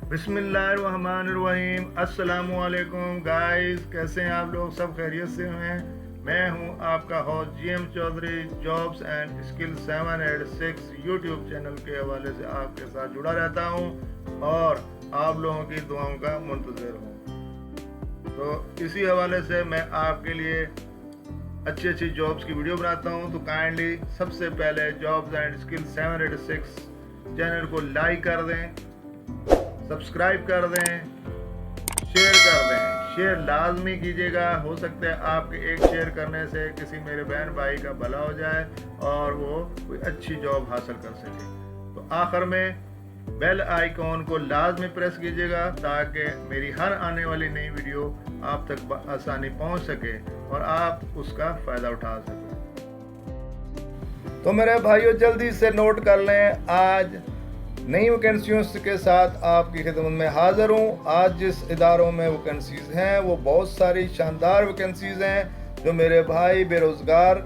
बिस्मिल्लाहिर्रहमानिर्रहीम। अस्सलाम वालेकुम गाइस, कैसे हैं आप लोग? सब खैरियत से हैं? मैं हूं आपका host GM Chaudhary, jobs and skill 786 YouTube channel के हवाले से आपके साथ जुड़ा रहता हूं और आप लोगों की दुआओं का मुंतज़िर हूं। तो इसी हवाले से मैं आपके लिए अच्छी अच्छी जॉब्स की वीडियो बनाता हूं। तो काइंडली सबसे पहले जॉब्स एंड स्किल 786 चैनल को लाइक कर दें, सब्सक्राइब कर दें, शेयर कर दें। शेयर लाजमी कीजिएगा। हो सकता है आपके एक शेयर करने से किसी मेरे बहन भाई का भला हो जाए और वो कोई अच्छी जॉब हासिल कर सके। तो आखिर में बेल आइकॉन को लाजमी प्रेस कीजिएगा ताकि मेरी हर आने वाली नई वीडियो आप तक आसानी पहुंच सके और आप उसका फ़ायदा उठा सकें। तो मेरे भाइयों, जल्दी से नोट कर लें, आज नई वैकेंसियों के साथ आपकी खिदमत में हाज़िर हूँ। आज जिस इदारों में वैकेंसीज़ हैं वो बहुत सारी शानदार वैकेंसीज़ हैं। जो मेरे भाई बेरोज़गार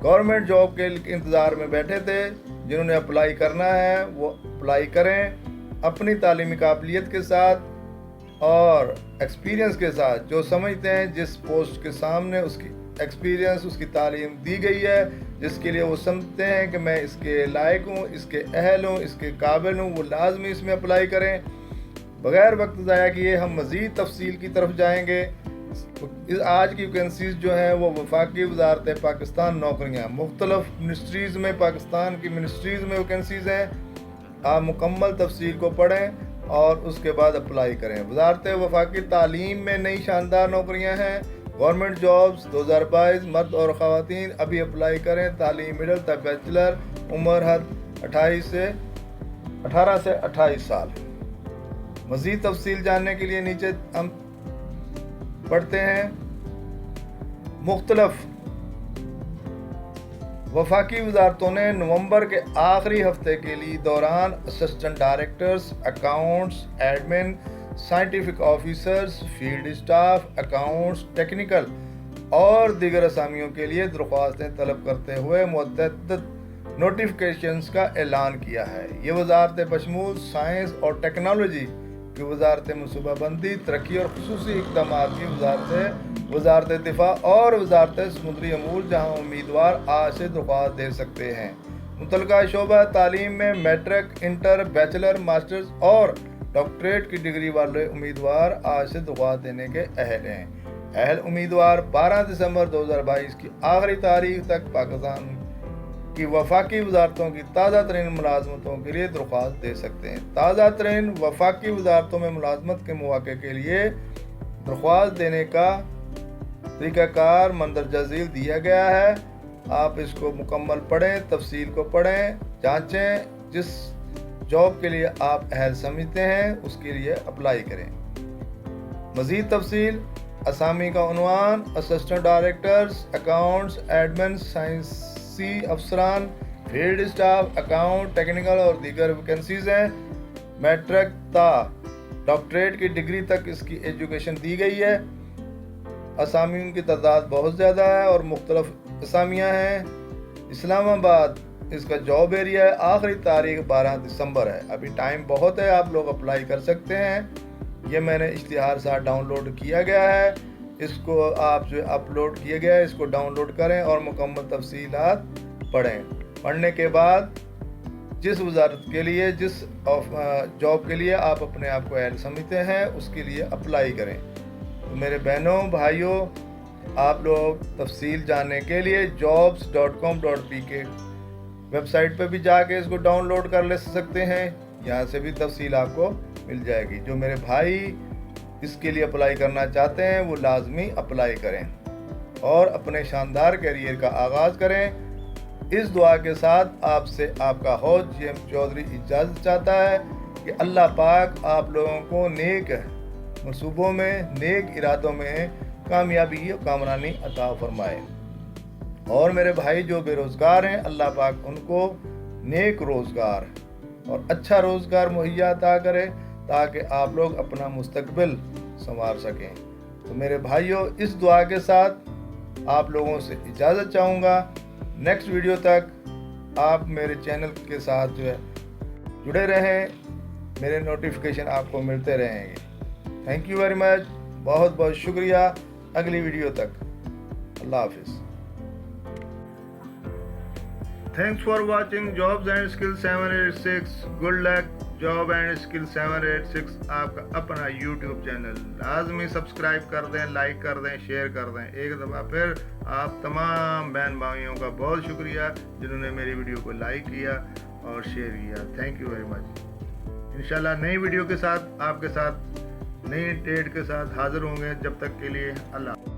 गवर्नमेंट जॉब के इंतज़ार में बैठे थे, जिन्होंने अप्लाई करना है वो अप्लाई करें अपनी तालीमी काबिलियत के साथ और एक्सपीरियंस के साथ। जो समझते हैं जिस पोस्ट के सामने उसकी एक्सपीरियंस, उसकी तालीम दी गई है, जिसके लिए वो समझते हैं कि मैं इसके लायक हूँ, इसके अहल हूँ, इसके काबिल हूँ, वो लाजमी इसमें अप्लाई करें। बग़ैर वक्त ज़ाया किए हम मज़ीद तफसील की तरफ जाएंगे। इस आज की वैकेंसीज़ जो हैं वो वफाकी वज़ारत पाकिस्तान नौकरियाँ, मुख्तलिफ मिनिस्ट्रीज़ में, पाकिस्तान की मिनिस्ट्रीज़ में वैकेंसीज़ हैं। आप मुकम्मल तफसील को पढ़ें और उसके बाद अप्लाई करें। वज़ारत वफाकी तालीम में नई शानदार नौकरियाँ हैं। गवर्नमेंट जॉब्स 2022 मर्द और ख़वातीन अभी अप्लाई करें। तालीम मिडल तक बैचलर, उम्र हद 18 से 28 साल। मज़ीद तफसील जानने के लिए नीचे हम पढ़ते हैं। मुख्तलफ वफाकी वज़ारतों ने नवंबर के आखिरी हफ्ते के लिए दौरान assistant directors, accounts, admin, scientific officers, field staff, accounts, technical और दीगर असामियों के लिए दरख्वास्तें तलब करते हुए मुतअद्दिद नोटिफिकेशंस का ऐलान किया है। ये वज़ारत बशमूल साइंस और टेक्नोलॉजी की वज़ारत मनसूबाबंदी, तरक्की और खुसूसी इक़दामात की वज़ारत दिफा और वज़ारत समुद्री अमूर, जहाँ उम्मीदवार आज से दरख्वास्त दे सकते हैं। मुतल्लिका शोबा तालीम में मैट्रिक, इंटर, बैचलर, मास्टर्स और डॉक्टरेट की डिग्री वाले उम्मीदवार आज से दरख्वास्त देने के अहल हैं। अहल उम्मीदवार 12 दिसंबर 2022 की आखिरी तारीख तक पाकिस्तान की वफाकी वज़ारतों की ताज़ा तरीन मुलाजमतों के लिए दरख्वास्त दे सकते हैं। ताज़ा तरीन वफाकी वज़ारतों में मुलाजमत के मौके के लिए दरख्वास्त देने का तरीक़ाकार मंदरजा झील दिया गया है। आप इसको मुकम्मल पढ़ें, तफसील को पढ़ें, जाँचें। जिस जॉब के लिए आप अहल समझते हैं उसके लिए अप्लाई करें। मज़ीद तफसील, असामी का उन्वान, असिस्टेंट डायरेक्टर्स, अकाउंट्स, एडमिन, साइंसी अफसरान, फील्ड स्टाफ, अकाउंट, टेक्निकल और दीगर वैकेंसीज़ हैं। मैट्रिक ता डॉक्टरेट की डिग्री तक इसकी एजुकेशन दी गई है। असामियों की तादाद बहुत ज़्यादा है और मुख्तलिफ असामियाँ हैं। इस्लामाबाद इसका जॉब एरिया है। आखिरी तारीख 12 दिसंबर है। अभी टाइम बहुत है, आप लोग अप्लाई कर सकते हैं। ये मैंने इश्तिहार साथ डाउनलोड किया गया है। इसको आप जो अपलोड किया गया है इसको डाउनलोड करें और मुकम्मल तफसीलात पढ़ें। पढ़ने के बाद जिस वज़ारत के लिए, जिस जॉब के लिए आप अपने आप को अहल समझते हैं उसके लिए अप्लाई करें। तो मेरे बहनों भाइयों, आप लोग तफसील जानने के लिए jobs.com.pk वेबसाइट पे भी जाके इसको डाउनलोड कर ले सकते हैं। यहाँ से भी तफसील आपको मिल जाएगी। जो मेरे भाई इसके लिए अप्लाई करना चाहते हैं वो लाजमी अप्लाई करें और अपने शानदार करियर का आगाज़ करें। इस दुआ के साथ आपसे आपका होस्ट GM चौधरी इजाज़त चाहता है कि अल्लाह पाक आप लोगों को नेक मंसूबों में, नेक इरादों में कामयाबी और कामरानी अता फरमाए। और मेरे भाई जो बेरोज़गार हैं, अल्लाह पाक उनको नेक रोज़गार और अच्छा रोज़गार मुहैया अता करे ताकि आप लोग अपना मुस्तकबिल संवार सकें। तो मेरे भाइयों, इस दुआ के साथ आप लोगों से इजाज़त चाहूँगा। नेक्स्ट वीडियो तक आप मेरे चैनल के साथ जो है जुड़े रहें। میرے نوٹیفیکیشن آپ کو ملتے رہیں گے. Thank you very much. بہت بہت شکریہ. اگلی ویڈیو تک اللہ حافظ. Thanks for watching Jobs and Skills 786. Good luck. Job and Skills 786 آپ کا اپنا YouTube چینل. لازمی سبسکرائب کر دیں, لائک کر دیں, شیئر کر دیں. ایک دفعہ پھر آپ تمام بہن بھائیوں کا بہت شکریہ جنہوں نے میری ویڈیو کو لائک کیا اور شیئر کیا. Thank you very much. انشاءاللہ نئی ویڈیو کے ساتھ آپ کے ساتھ نئی ڈیٹ کے ساتھ حاضر ہوں گے. جب تک کے لیے اللہ.